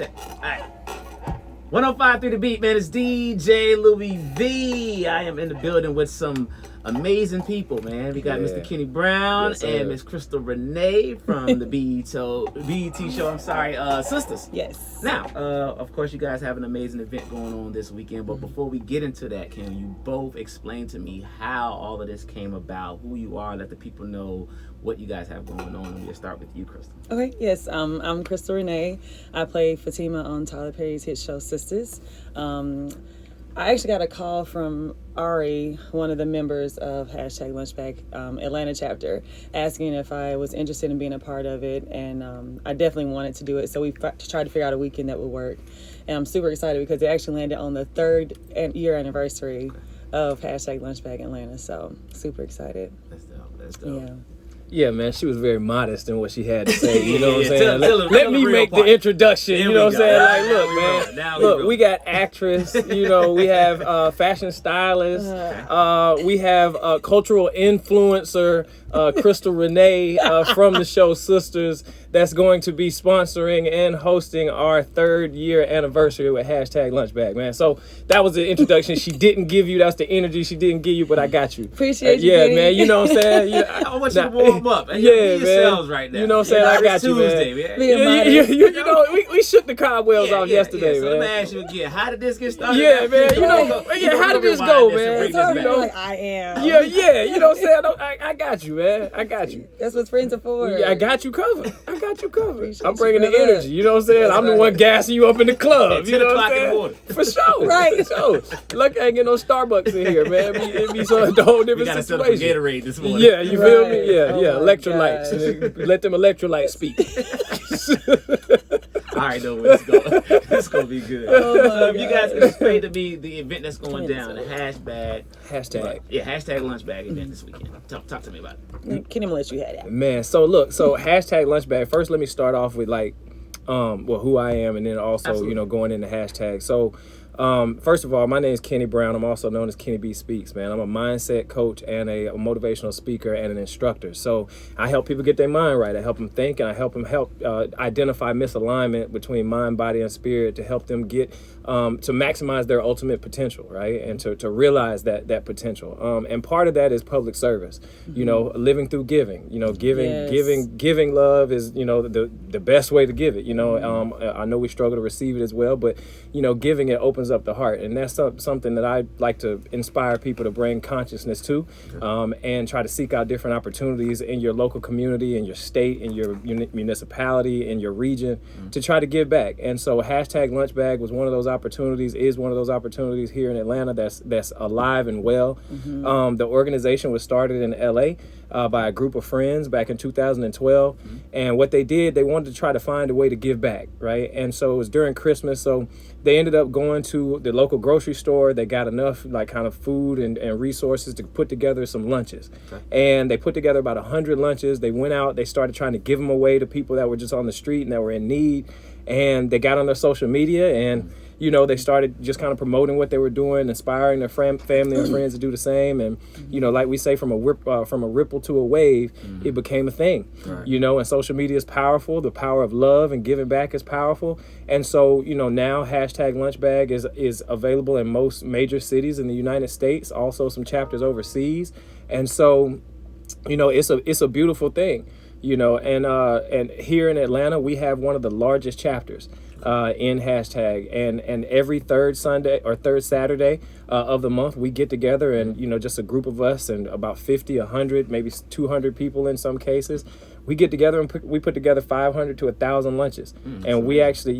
All right. 105 through the beat, man. It's DJ Louis V. I am in the building with some amazing people, man. We got Mr. Kenny Brown and Miss Crystal Renee from the BET show. I'm sorry, Sistas. Yes. Now, of course, you guys have an amazing event going on this weekend. But before we get into that, can you both explain to me how all of this came about, who you are, let the people know what you guys have going on? And we'll start with you, Crystal. Okay, yes, I'm Crystal Renee. I play Fatima on Tyler Perry's hit show Sistas. I actually got a call from Ari, one of the members of #Lunchbag Atlanta chapter, asking if I was interested in being a part of it, and I definitely wanted to do it. So we tried to figure out a weekend that would work, and I'm super excited because it actually landed on the 3rd year anniversary of #Lunchbag Atlanta. So super excited. That's dope. That's dope. Yeah. Yeah, man, she was very modest in what she had to say. You know what I'm saying? Tell Let me make the introduction. You know what I'm saying? Like, look, man. Look, we got actress. You know, we have fashion stylist. We have cultural influencer, Crystal Renee from the show Sisters, that's going to be sponsoring and hosting our 3rd year anniversary with #Lunchbag, man. So that was the introduction she didn't give you. That's the energy she didn't give you, but I got you. Appreciate you. Yeah, man. You know what I'm saying? Yeah, I want you to warm up. And yeah, be man. yourselves right now. You know what I'm saying? I got you, Tuesday, man. man. You know, we shook the cobwebs off yesterday, So man. let me ask you again. How did this get started? Yeah, man. You know, how did this go, man? You know, like I am. Yeah. You know what I'm saying? I got you, man. I got you. That's what friends are for. Yeah, I got you covered. I'm you, bringing the brother. energy. You know what I'm saying? I'm the one gassing you up in the club. You 10 know what o'clock I'm in the saying? morning. For sure. Right. For sure. Lucky I ain't get no Starbucks in here, man. It'd be some whole We different got to set up some situation. Gatorade this morning. Yeah, you feel Right. me? Yeah, Oh my electrolytes. gosh. Let them electrolytes speak. All right, no, let's go. It's going to be good. So if you guys can explain to me the event that's going down, the hashtag. Hashtag. #Lunchbag event this weekend. Talk to me about it. Kenny, let you have that. Man, so look, #Lunchbag. First, let me start off with who I am, and then also, Absolutely. going into hashtag. So, first of all, my name is Kenny Brown. I'm also known as Kenny B Speaks, man. I'm a mindset coach and a motivational speaker and an instructor. So I help people get their mind right. I help them think, and I help them identify misalignment between mind, body, and spirit to help them get to maximize their ultimate potential, right? And to realize that potential. And part of that is public service. You know, living through giving. You know, giving love is, you know, the best way to give it. You know, I know we struggle to receive it as well, but you know, giving it opens up the heart, and that's something that I like to inspire people to bring consciousness to, and try to seek out different opportunities in your local community, in your state, in your municipality, in your region, to try to give back. And so #Lunchbag was one of those opportunities, is one of those opportunities here in Atlanta that's alive and well. The organization was started in LA by a group of friends back in 2012, and what they did, they wanted to try to find a way to give back, right? And so it was during Christmas, so they ended up going to the local grocery store. They got enough kind of food and resources to put together some lunches. And they put together about 100 lunches. They went out, they started trying to give them away to people that were just on the street and that were in need. And they got on their social media, and you know, they started just kind of promoting what they were doing, inspiring their family and friends to do the same. And you know, like we say, from a ripple to a wave, it became a thing. You know, and social media is powerful. The power of love and giving back is powerful. And so, you know, now #Lunchbag is available in most major cities in the United States, also some chapters overseas. And so, you know, it's a beautiful thing. You know, and here in Atlanta, we have one of the largest chapters in hashtag, and every third Sunday or third Saturday of the month, we get together, and you know, just a group of us and about 50, 100, maybe 200 people in some cases. We get together and we put together 500 to 1,000 lunches, and we actually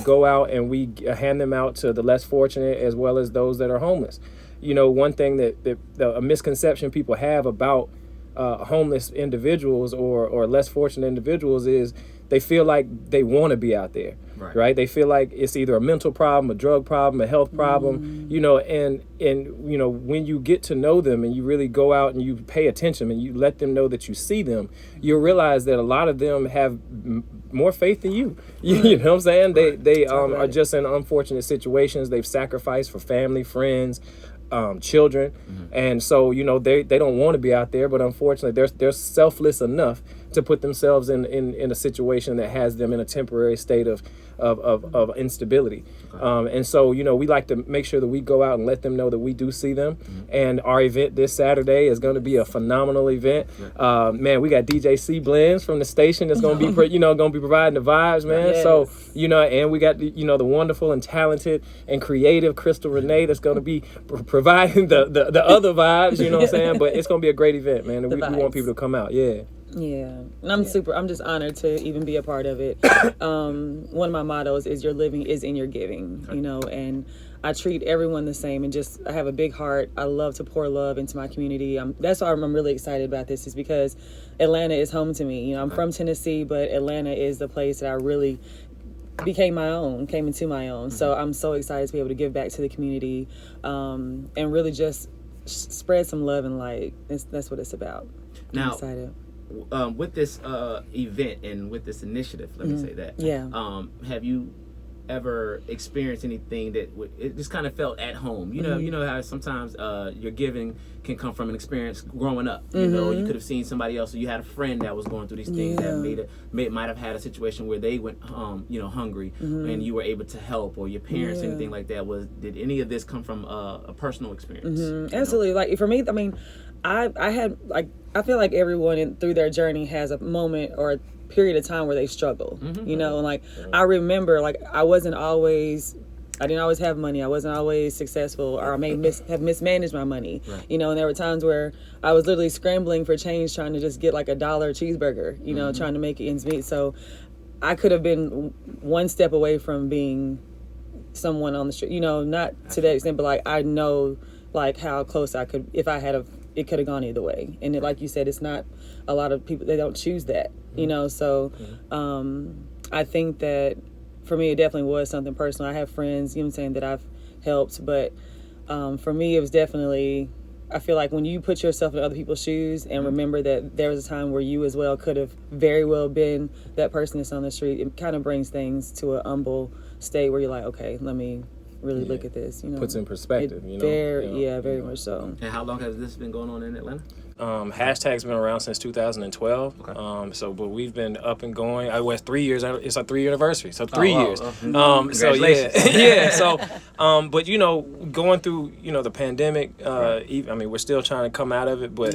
go out and we hand them out to the less fortunate as well as those that are homeless. You know, one thing that a misconception people have about homeless individuals or less fortunate individuals is they feel like they want to be out there, right? They feel like it's either a mental problem, a drug problem, a health problem, you know, and you know, when you get to know them and you really go out and you pay attention and you let them know that you see them, you'll realize that a lot of them have more faith than you. You know what I'm saying? They are just in unfortunate situations. They've sacrificed for family, friends, children, and so you know they don't want to be out there, but unfortunately they're selfless enough to put themselves in a situation that has them in a temporary state of instability. And so, we like to make sure that we go out and let them know that we do see them. And our event this Saturday is going to be a phenomenal event. Man, we got DJ C Blends from the station that's going to be, going to be providing the vibes, man. Yes. So, and we got, the wonderful and talented and creative Crystal Renee that's going to be providing the other vibes, you know what I'm saying? But it's going to be a great event, man. And we want people to come out. Yeah. Yeah, and I'm just honored to even be a part of it. One of my mottos is your living is in your giving, and I treat everyone the same, and I have a big heart. I love to pour love into my community. That's why I'm really excited about this, is because Atlanta is home to me. I'm from Tennessee, but Atlanta is the place that I really came into my own. So I'm so excited to be able to give back to the community, and really just spread some love and light. That's what it's about. Now, I'm excited. With this event and with this initiative, let me say that. Yeah. Have you ever experienced anything that it just kind of felt at home? You know how sometimes your giving can come from an experience growing up. You know, you could have seen somebody else, or you had a friend that was going through these things that might have had a situation where they went hungry, and you were able to help, or your parents, anything like that. Did any of this come from a personal experience? Absolutely. Like for me, I mean, I feel like everyone through their journey has a moment or a period of time where they struggle, and like I remember, like I didn't always have money. I wasn't always successful, or I may have mismanaged my money, and there were times where I was literally scrambling for change, trying to just get like $1 cheeseburger, trying to make ends meet. So I could have been one step away from being someone on the street, not to that extent, but like I know like how close I could, if I had it could have gone either way. And like you said, it's not a lot of people, they don't choose that, so I think that for me, it definitely was something personal. I have friends, that I've helped, but for me, it was definitely, I feel like when you put yourself in other people's shoes and remember that there was a time where you as well could have very well been that person that's on the street, it kind of brings things to a humble state where you're like, okay, let me really look at this. Puts in perspective. Very much so. And how long has this been going on in Atlanta? Hashtag's been around since 2012. Okay. But we've been up and going. I was 3 years. It's our 3-year anniversary. So 3 years. Congratulations. So but going through the pandemic. We're still trying to come out of it. But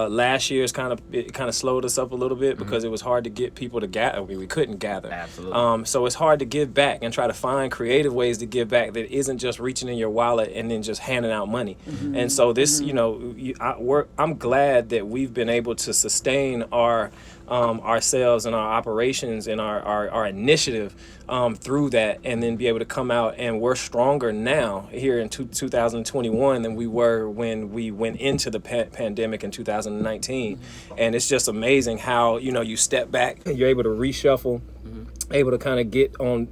last year's kind of slowed us up a little bit because it was hard to get people to gather. We couldn't gather. Absolutely. So it's hard to give back and try to find creative ways to give back that isn't just reaching in your wallet and then just handing out money. And so this, I'm glad that we've been able to sustain ourselves and our operations and our initiative through that, and then be able to come out, and we're stronger now here in 2021 than we were when we went into the pandemic in 2019. And it's just amazing how you step back, you're able to reshuffle, able to kind of get on,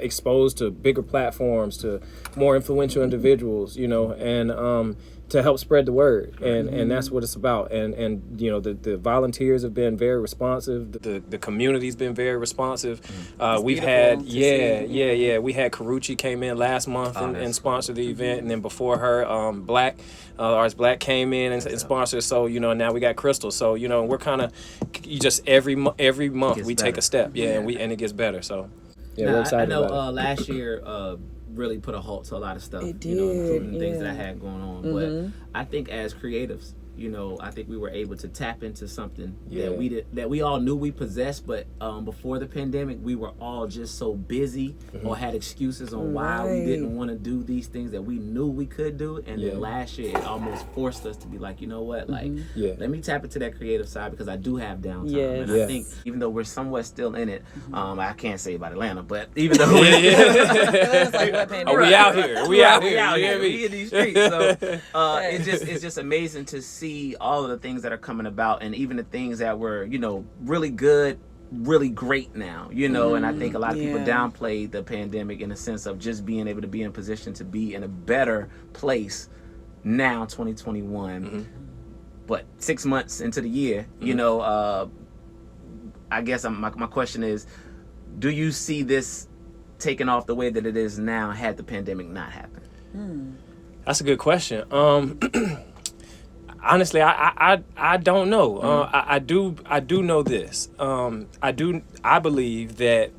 exposed to bigger platforms, to more influential individuals, and to help spread the word, and that's what it's about. And the volunteers have been very responsive. The community's been very responsive. We've had we had Karuchi came in last month and sponsored the event, and then before her, Black Arts Black came in and sponsored. So now we got Crystal. So we're kind of just every month we take a step, and it gets better. So we're excited. I know about it. last year really put a halt to a lot of stuff, it did, including things that I had going on. But I think as creatives, I think we were able to tap into something that we all knew we possessed, but before the pandemic, we were all just so busy or had excuses on why we didn't want to do these things that we knew we could do. And then last year, it almost forced us to be like, you know what, like, let me tap into that creative side, because I do have downtime. And I think even though we're somewhat still in it, I can't say about Atlanta, but even though we out here, we in these streets, so it's just amazing to see all of the things that are coming about, and even the things that were really good, really great now, and I think a lot of people downplay the pandemic in the sense of just being able to be in position to be in a better place now, 2021. But 6 months into the year, I guess my question is, do you see this taking off the way that it is now had the pandemic not happened? That's a good question. Honestly, I don't know. I do know this. I believe that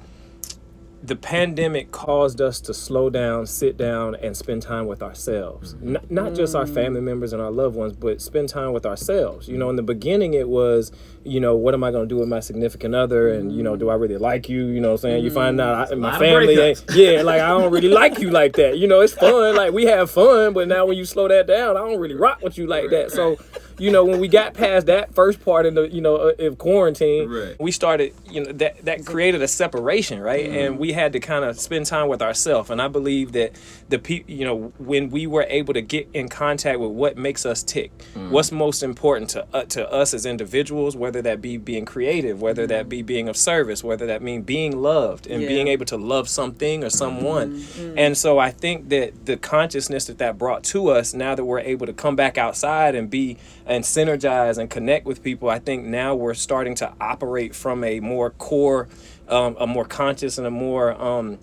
the pandemic caused us to slow down, sit down, and spend time with ourselves. Not just our family members and our loved ones, but spend time with ourselves. You know, in the beginning it was, you know, what am I going to do with my significant other? And, you know, do I really like you? You know what I'm saying? You find out my family ain't, like, I don't really like you like that. You know, it's fun. Like, we have fun, but now when you slow that down, I don't really rock with you like that. So, you know, when we got past that first part of the, you know, of quarantine, we started, you know, that created a separation, right? And we had to kind of spend time with ourselves. And I believe that you know, when we were able to get in contact with what makes us tick, what's most important to us as individuals, whether that be being creative, whether that be being of service, whether that mean being loved and being able to love something or someone. And so I think that the consciousness that brought to us, now that we're able to come back outside and be and synergize and connect with people, I think now we're starting to operate from a more core, a more conscious and a more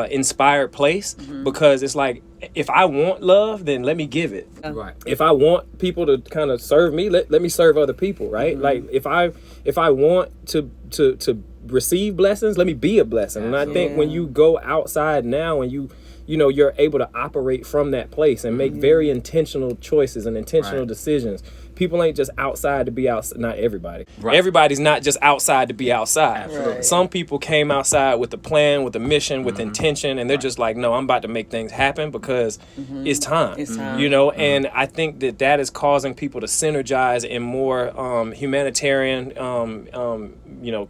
inspired place, because it's like, if I want love, then let me give it. Right. If I want people to kind of serve me, let me serve other people, right? Like, if I want to receive blessings, let me be a blessing. And I think when you go outside now and you know, you're able to operate from that place and make very intentional choices and intentional decisions. People ain't just outside to be outside. Not everybody. Everybody's not just outside to be outside. Some people came outside with a plan, with a mission, with intention, and they're just like, no, I'm about to make things happen because it's time. It's time. You know, and I think that is causing people to synergize in more humanitarian, you know,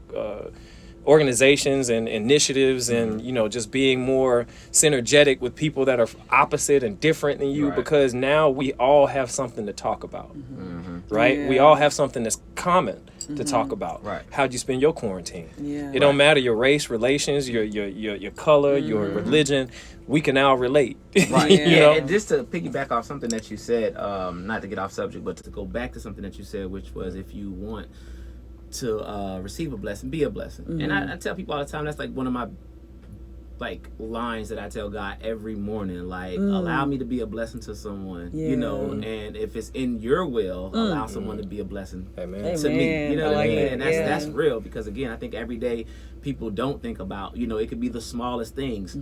organizations and initiatives, and, you know, just being more synergetic with people that are opposite and different than you, because now we all have something to talk about, right? We all have something that's common to talk about. How'd you spend your quarantine? It don't matter your race, relations, your color, your religion. We can all relate. You know? And just to piggyback off something that you said, not to get off subject, but to go back to something that you said, which was, if you want to receive a blessing, be a blessing. And I tell people all the time, that's like one of my lines that I tell God every morning, like, allow me to be a blessing to someone, you know, and if it's in your will, allow someone to be a blessing to me, you know what I mean? And that's real, because again, I think every day people don't think about, you know, it could be the smallest things.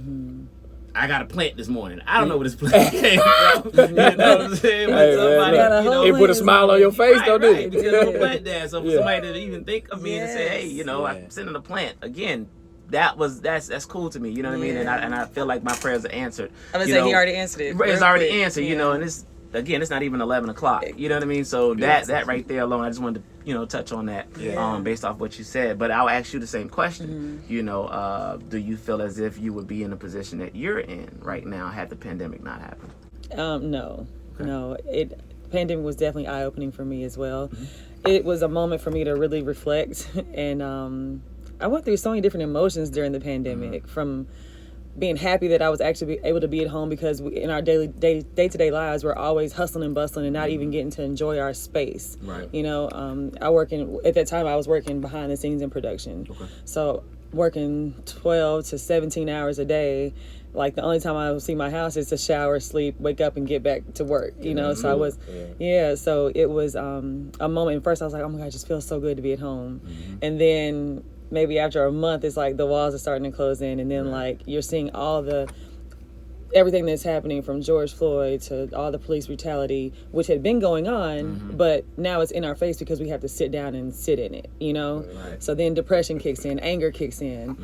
I got a plant this morning. I don't know where this plant came from. You know what I'm saying? It put a smile on your face, don't it? Because there's a plant there. So for somebody to even think of me and say, hey, you know, I'm sending a plant. Again, that's cool to me. You know what I mean? And I feel like my prayers are answered. I was saying he already answered it. It's already answered, you know, and it's not even 11 o'clock. You know what I mean? So that right there alone, I just wanted to, you know, touch on that based off what you said. But I'll ask you the same question. You know, do you feel as if you would be in the position that you're in right now had the pandemic not happened? No. Pandemic was definitely eye-opening for me as well. It was a moment for me to really reflect, and I went through so many different emotions during the pandemic, from being happy that I was actually able to be at home, because in our day-to-day lives, we're always hustling and bustling and not even getting to enjoy our space. You know, at that time I was working behind the scenes in production. So working 12 to 17 hours a day, like the only time I would see my house is to shower, sleep, wake up, and get back to work, you know? So I was, so it was a moment. At first I was like, oh my God, it just feels so good to be at home. And then maybe after a month, it's like the walls are starting to close in, and then like you're seeing everything that's happening, from George Floyd to all the police brutality, which had been going on, but now it's in our face because we have to sit down and sit in it, you know? So then depression kicks in, anger kicks in.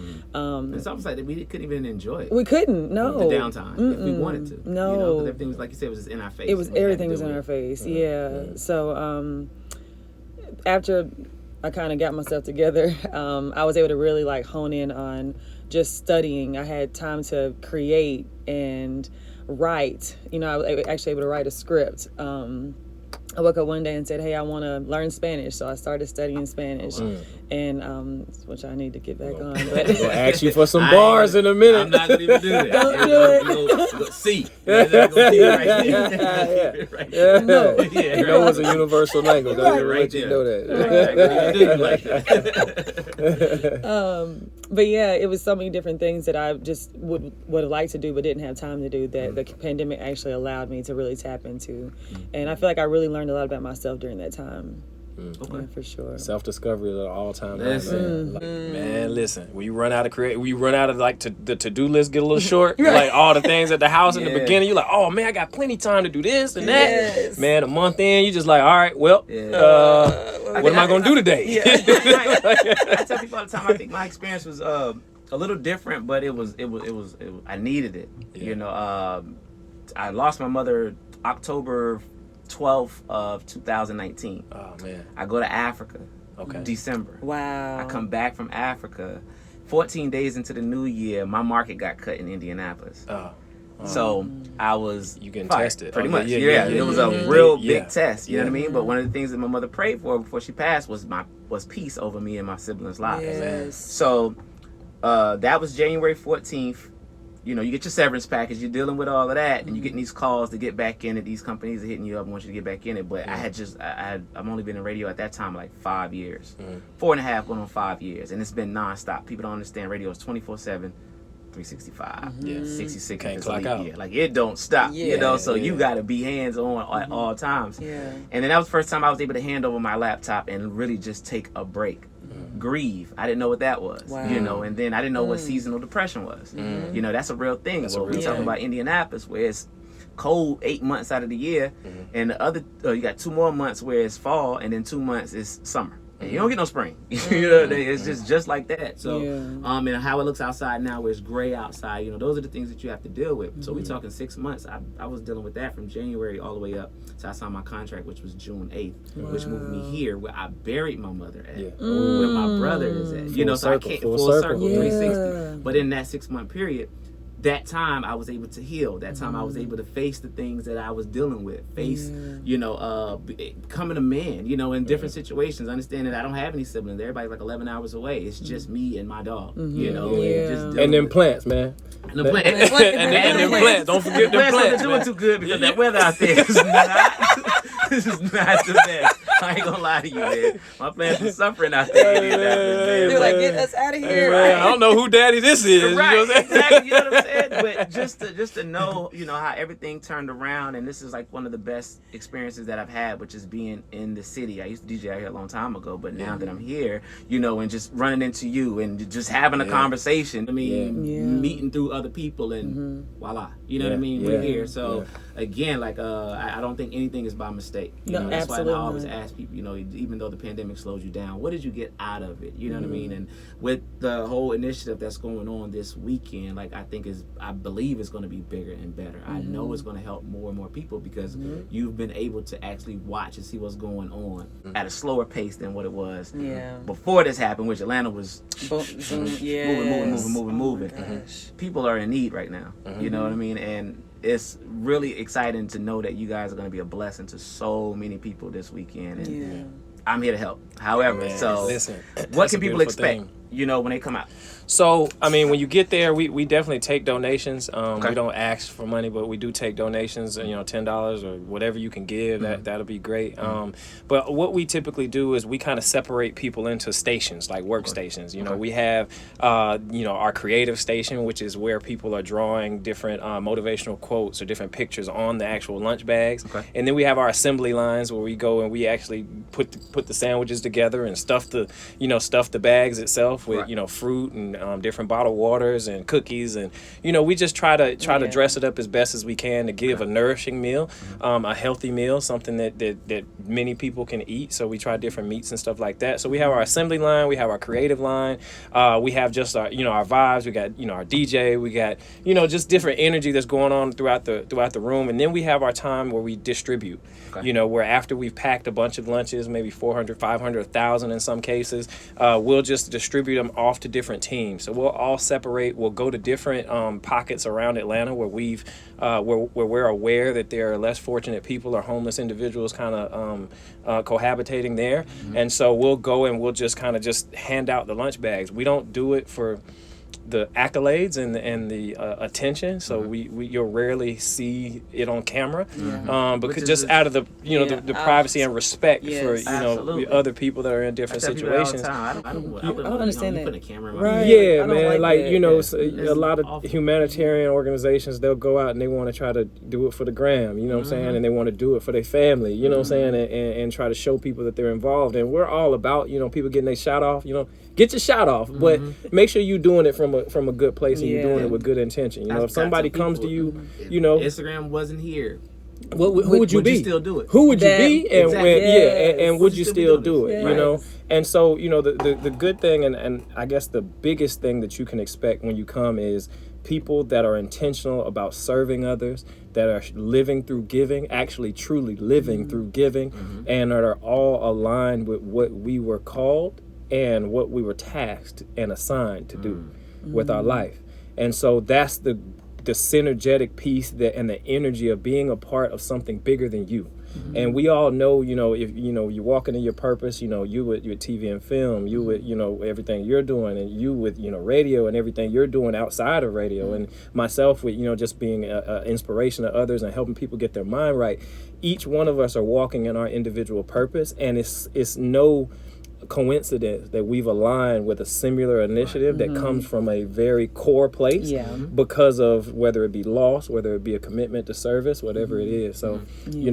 It's almost like we couldn't even enjoy it. We couldn't, no. The downtime, if we wanted to. No. You know, because everything was, like you said, was just in our face. Everything was in our face, So after I kind of got myself together, I was able to really like hone in on just studying. I had time to create and write. You know, I was actually able to write a script. I woke up one day and said, hey, I want to learn Spanish. So I started studying Spanish, and which I need to get back on. But we'll ask you for some bars in a minute. I'm not going to even do that. Don't do it. See. No. You know it's a universal language. Don't even let you know that. But yeah, it was so many different things that I just would have liked to do but didn't have time to do that the pandemic actually allowed me to really tap into. And I feel like I really learned a lot about myself during that time. Okay. Yeah, for sure. Self-discovery is an all-time high, Listen. man. Like, man, listen. When you run out of like the to-do list get a little short, like all the things at the house in the beginning, you're like, oh man, I got plenty time to do this and that. Yes. Man, a month in, you just like, all right, well, what am I gonna do today? I tell people all the time. I think my experience was a little different, but it was I needed it. Yeah. You know, I lost my mother October 12th of 2019. Oh man. I go to Africa. Okay. December. Wow. I come back from Africa. 14 days into the new year, my market got cut in Indianapolis. So I was you getting fired, tested pretty Oh, much. yeah, It was a real big Yeah. test. You know what I Yeah. mean? But one of the things that my mother prayed for before she passed was peace over me and my siblings' lives. Yes. So that was January 14th. You know, you get your severance package, you're dealing with all of that, and you're getting these calls to get back in it. These companies are hitting you up and want you to get back in it. But I've only been in radio at that time like 5 years, 4.5 going on 5 years, and it's been nonstop. People don't understand radio is 24/7, 365, 66. Can't if it's clock a leap out. year. Like it don't stop, you know. So you got to be hands on at all times. Yeah. And then that was the first time I was able to hand over my laptop and really just take a break. Grieve. I didn't know what that was, Wow. you know, and then I didn't know what seasonal depression was. You know, that's a real thing. That's a We're real talking thing. about Indianapolis where it's cold 8 months out of the year, and the other you got 2 more months where it's fall, and then 2 months is summer. And you don't get no spring. You know, it's just like that. So, and how it looks outside now, where it's gray outside. You know, those are the things that you have to deal with. So we're talking 6 months. I was dealing with that from January all the way up to I signed my contract, which was June 8th, which moved me here where I buried my mother at, where my brother is at. You know, so I can't full circle 360. But in that 6 month period, that time I was able to heal. That time I was able to face the things that I was dealing with. You know, becoming a man, you know, in different situations. Understanding that I don't have any siblings. Everybody's like 11 hours away. It's just me and my dog, you know. Just And them plants, man. and the plant. and them plants. Don't forget them plants. Not doing too good because that weather out there is not. This is not the best. I ain't gonna lie to you, man. My plants are suffering out there. They're like, get us out of here. Man, I don't know who daddy this is. Right, You know what I'm saying? exactly. You know what I'm saying? But just to know, you know, how everything turned around, and this is like one of the best experiences that I've had, which is being in the city. I used to DJ out here a long time ago, but now that I'm here, you know, and just running into you and just having a conversation. I mean, meeting through other people, and voila, you know what I mean? We're here. So again, like I don't think anything is by mistake. You know, that's why I always ask people, you know, even though the pandemic slows you down, what did you get out of it? You know what I mean? And with the whole initiative that's going on this weekend, like I believe it's going to be bigger and better. I know it's going to help more and more people because you've been able to actually watch and see what's going on at a slower pace than what it was before this happened, which Atlanta was moving. People are in need right now. You know what I mean? And it's really exciting to know that you guys are going to be a blessing to so many people this weekend. And I'm here to help. However, listen, what can people expect, you know, when they come out? So, I mean, when you get there, we definitely take donations. We don't ask for money, but we do take donations, you know, $10 or whatever you can give. That'll be great. But what we typically do is we kind of separate people into stations, like workstations. You know, we have, you know, our creative station, which is where people are drawing different motivational quotes or different pictures on the actual lunch bags. And then we have our assembly lines where we go and we actually put the sandwiches together and stuff the bags itself with, you know, fruit and different bottled waters and cookies, and you know, we just try to dress it up as best as we can to give a nourishing meal, a healthy meal, something that many people can eat. So we try different meats and stuff like that. So we have our assembly line, we have our creative line, we have just our, you know, our vibes, we got, you know, our DJ, we got, you know, just different energy that's going on throughout the room. And then we have our time where we distribute, you know, where after we've packed a bunch of lunches, maybe 400, 500, 1,000 in some cases, we'll just distribute them off to different teams. So we'll all separate. We'll go to different pockets around Atlanta where where we're aware that there are less fortunate people or homeless individuals kind of cohabitating there. And so we'll go and we'll just kind of just hand out the lunch bags. We don't do it for the accolades and the attention. So you'll rarely see it on camera, because just out of the the privacy and respect for other people that are in different situations. I don't understand that. Put a camera in my Right. Yeah, I don't man. like A that. lot of humanitarian organizations, they'll go out and they want to try to do it for the gram, you know what I'm saying? And they want to do it for their family, you know what I'm saying? And try to show people that they're involved. And we're all about, people getting their shot off, get your shot off, but make sure you're doing it from a good place and you're doing it with good intention. If somebody comes to you, Instagram wasn't here. Who would you be? You still do it? Who would you be? And Exactly. and would you still do it? Yes. And so the good thing and I guess the biggest thing that you can expect when you come is people that are intentional about serving others, that are living through giving, actually truly living through giving, and that are all aligned with what we were called and what we were tasked and assigned to do with our life. And so that's the synergetic piece and the energy of being a part of something bigger than you. And we all know, if you're walking in your purpose, you with your TV and film, you with everything you're doing, and you with radio and everything you're doing outside of radio, and myself with just being an inspiration to others and helping people get their mind right. Each one of us are walking in our individual purpose, and it's no coincidence that we've aligned with a similar initiative that comes from a very core place because of whether it be loss, whether it be a commitment to service, whatever it is. So you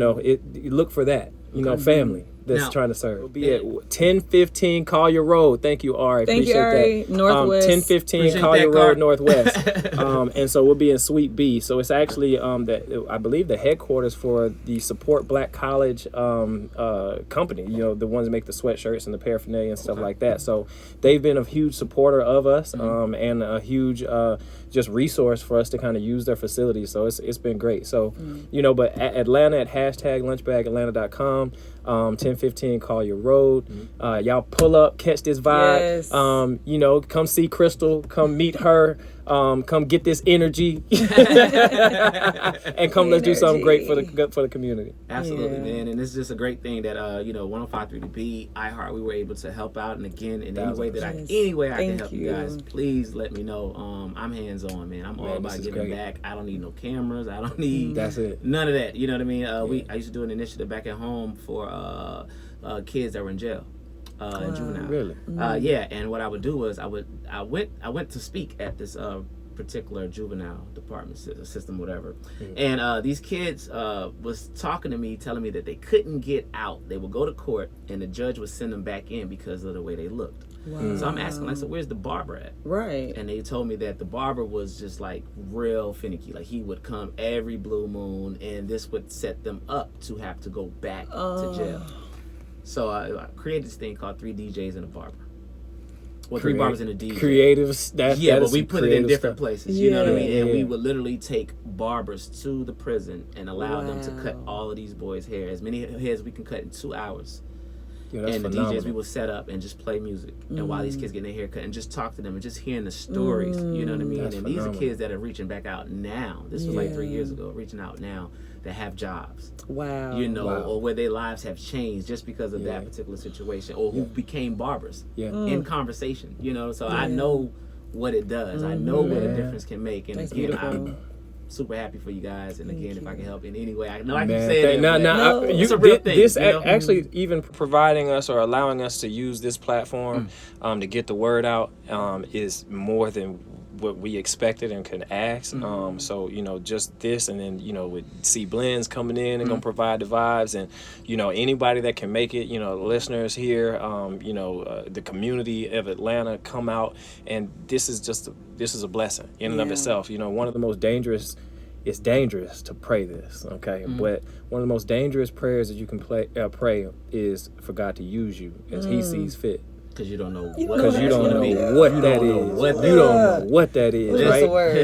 look for that, family that's trying to serve. It'll be at 1015 Collier Road. Thank you, Ari. Thank you, Ari. That. Northwest. 1015 Collier Road Northwest. And so we'll be in Suite B. So it's actually I believe the headquarters for the Support Black College company. The ones that make the sweatshirts and the paraphernalia and stuff like that. So they've been a huge supporter of us and a huge just resource for us to kind of use their facilities. So it's been great. So but at Atlanta at #lunchbagatlanta.com. 1015 Collier Road. Y'all pull up, catch this vibe. Yes. Come see Crystal, come meet her, come get this energy, and come let's do something great for the community. Absolutely, man. And it's just a great thing that 105.3 The Beat, iHeart, we were able to help out. And again, in any way I can help you guys, please let me know. I'm hands on, man. I'm all about giving back. I don't need no cameras. I don't need none of that. You know what I mean? I used to do an initiative back at home for kids that were in jail. In juvenile. Really? And what I would do was I went to speak at this particular juvenile department system, whatever. And these kids was talking to me, telling me that they couldn't get out. They would go to court, and the judge would send them back in because of the way they looked. Wow. So I'm asking, so where's the barber at? Right. And they told me that the barber was just like real finicky. Like he would come every blue moon, and this would set them up to have to go back to jail. So I created this thing called 3 DJs and a barber. Well, 3 barbers and a DJ. Creatives. But we put it in different places. You know what I mean? And Yeah. we would literally take barbers to the prison and allow them to cut all of these boys' hair. As many hairs we can cut in 2 hours. And the DJs we would set up and just play music. And while these kids getting their hair cut and just talk to them and just hearing the stories. You know what I mean? That's and phenomenal. these are kids that are reaching back out now. This was like 3 years ago, reaching out now, that have jobs. Wow. Or where their lives have changed just because of that particular situation, or who became barbers in conversation. So I know what it does. I know what a difference can make. And That's again, beautiful. I'm super happy for you guys. And again, if I can help in any way, I know I can say it. It's a real thing. This actually even providing us or allowing us to use this platform to get the word out is more than what we expected and can ask. So just this, and then with C Blends coming in and gonna provide the vibes, and anybody that can make it, listeners here, the community of Atlanta come out, and this is a blessing in and of itself. One of the most dangerous. It's dangerous to pray this, okay? But one of the most dangerous prayers that you can pray is for God to use you as He sees fit. Because you don't know Because you don't know what that is. You don't know what that is, That's right? a word.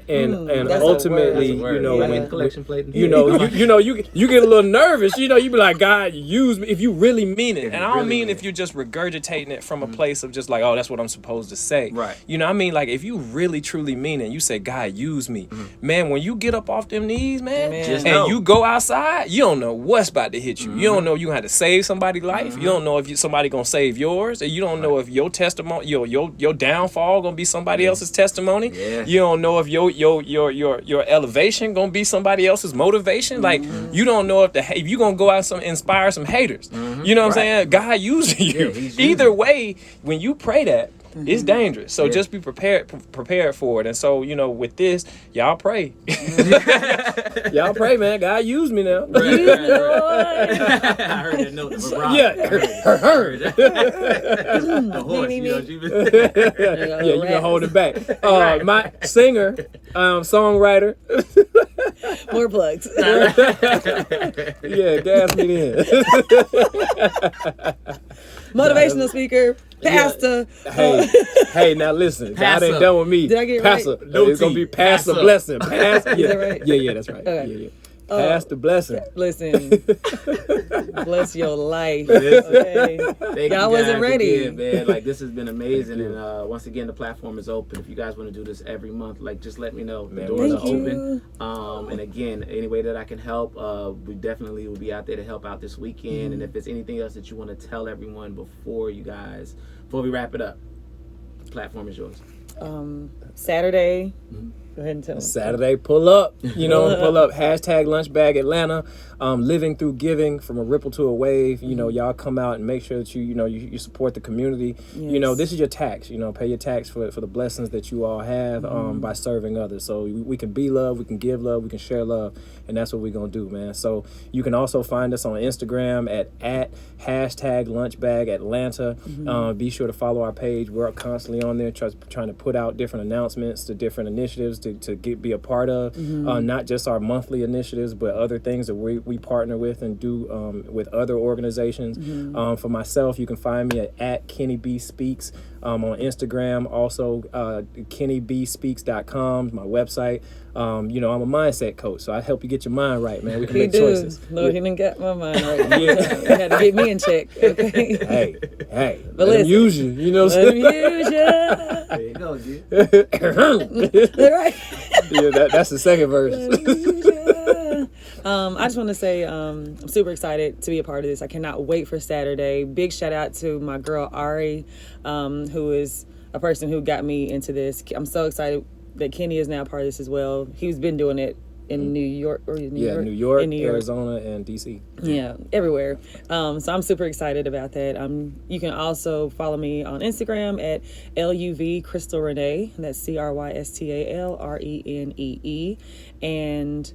And That's a ultimately, word. when collection plate, you get a little nervous. You be like, God, use me if you really mean it. And I don't mean if you're just regurgitating it from a place of just like, oh, that's what I'm supposed to say. Right. I mean, like if you really truly mean it, you say, God, use me. Man, when you get up off them knees, man, Just and know. you go outside, you don't know what's about to hit you. You don't know you had to save somebody's life. You don't know if somebody gonna save yours. Or you You don't know if your testimony, your downfall gonna be somebody else's testimony. Yeah. You don't know if your elevation gonna be somebody else's motivation. Like you don't know if you gonna go out and inspire some haters. You know what I'm saying? God using you. Either way, when you pray that, it's dangerous. So just be prepared for it. And so, with this, y'all pray. Y'all pray, man. God use me now. I heard that note. Heard. The horse, You can hold it back. My singer, songwriter. More plugs. Yeah, gas me in. Motivational speaker, pastor. Hey, now listen. God ain't done with me. Did I get it pastor. right? No, it's gonna be pastor blessing. Pastor. Is that right? Yeah, that's right. Okay. Yeah. Pastor blessing. Listen, bless your life. Okay. Y'all wasn't ready. Again, man. Like, this has been amazing, and once again, the platform is open. If you guys want to do this every month, like, just let me know. The doors are open. And again, any way that I can help, we definitely will be out there to help out this weekend. And if there's anything else that you want to tell everyone before we wrap it up, the platform is yours. Saturday. Go ahead and tell them. Saturday, pull up. Pull up. #LunchBag Atlanta. Living through giving, from a ripple to a wave. Y'all come out and make sure that you support the community. Yes. This is your tax. Pay your tax for the blessings that you all have by serving others. So we can be love, we can give love, we can share love, and that's what we're gonna do, man. So you can also find us on Instagram at #LunchBag Atlanta. Be sure to follow our page. We're constantly on there trying to put out different announcements to different initiatives to be a part of. Not just our monthly initiatives, but other things that we partner with and do with other organizations. For myself, you can find me at Kenny B Speaks on Instagram. Also, KennyBspeaks.com, my website. I'm a mindset coach, so I help you get your mind right, man. We can make choices. No, he didn't get my mind right. You had to get me in check. Okay. Hey. But let him use you. You know what I'm saying? Let him use you. There you go, G. Right. Yeah, that's the second verse. I just want to say I'm super excited to be a part of this. I cannot wait for Saturday. Big shout out to my girl Ari, who is a person who got me into this. I'm so excited that Kenny is now a part of this as well. He's been doing it in New York, New York, Arizona, and DC. Yeah, everywhere. So I'm super excited about that. You can also follow me on Instagram at LUV Crystal Renee. That's CrystalRenee. And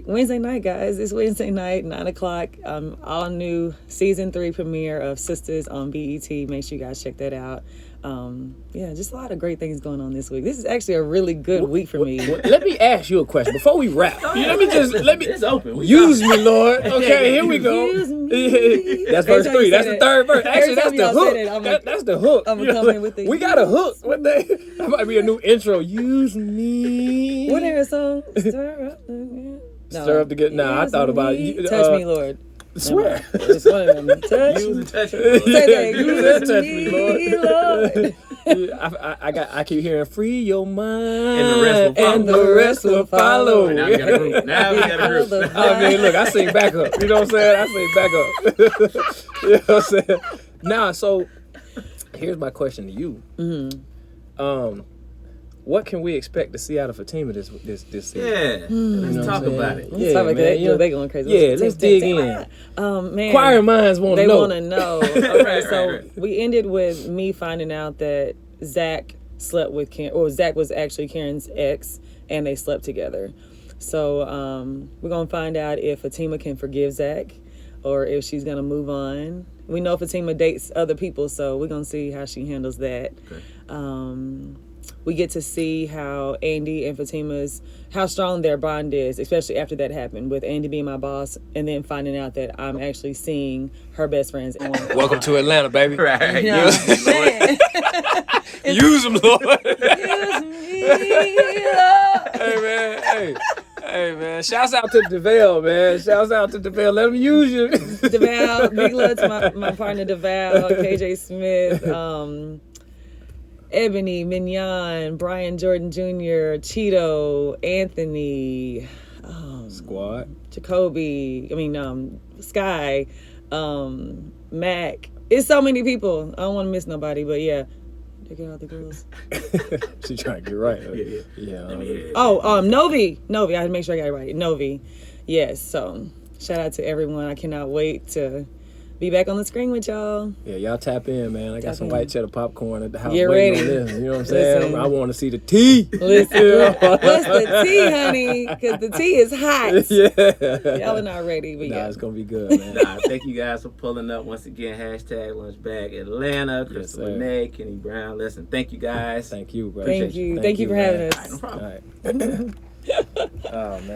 Wednesday night, guys. It's Wednesday night, 9:00. All new season 3 premiere of Sistas on BET. Make sure you guys check that out. Just a lot of great things going on this week. This is actually a really good week for me. Let me ask you a question before we wrap. It's open. Use me, Lord. Okay, here we go. Use me. That's verse 3. That's the third verse. Actually, that's the hook. That's the hook. I'm coming with the. We got a hook. That might be a new intro. Use me. What is a song? Stir up the good. I thought about it. Touch me, Lord. Swear. It's one of them. Touch Use me. and touch me. Touch me, Lord. I keep hearing free your mind, and the rest will follow. Right, now we got a group. I mean, look, I sing back up. You know what I'm saying? I sing back up. You know what I'm saying? Now, so here's my question to you. What can we expect to see out of Fatima this season? Yeah, let's talk about it. Let's talk about that. They going crazy. Yeah, let's dig in. Man, choir minds want to know. They want to know. Okay, so we ended with me finding out that Zach slept with Karen, or Zach was actually Karen's ex, and they slept together. So we're gonna find out if Fatima can forgive Zach, or if she's gonna move on. We know Fatima dates other people, so we're gonna see how she handles that. Okay. We get to see how Andy and how strong their bond is, especially after that happened, with Andy being my boss and then finding out that I'm actually seeing her best friends. Welcome to Atlanta, baby. Right. Yeah. Use them, Lord. Use me, Lord. Hey, man. Hey, man. Shouts out to DeVale, man. Shouts out to DeVale. Let them use you. DeVale. Big love to my partner, DeVale, KJ Smith, Ebony, Mignon, Brian Jordan Jr., Cheeto, Anthony, Squad, Jacoby, Sky, Mac, It's so many people. I don't want to miss nobody, but yeah. Check out the girls. She trying to get right. Novi. I had to make sure I got it right. Novi. Yes. So shout out to everyone. I cannot wait to be back on the screen with y'all. Yeah, y'all tap in, man. I got some white cheddar popcorn at the house. Get waiting ready. on this. You know what I'm saying? I want to see the tea. Listen, what's the tea, honey? Because the tea is hot. Yeah. Y'all are not ready, but It's going to be good, man. Thank you guys for pulling up once again. Hashtag Lunchbag Atlanta. Crystal Renee, Kenny Brown. Listen, thank you guys. Thank you, bro. Thank you for having us. No problem. All right. Oh, man.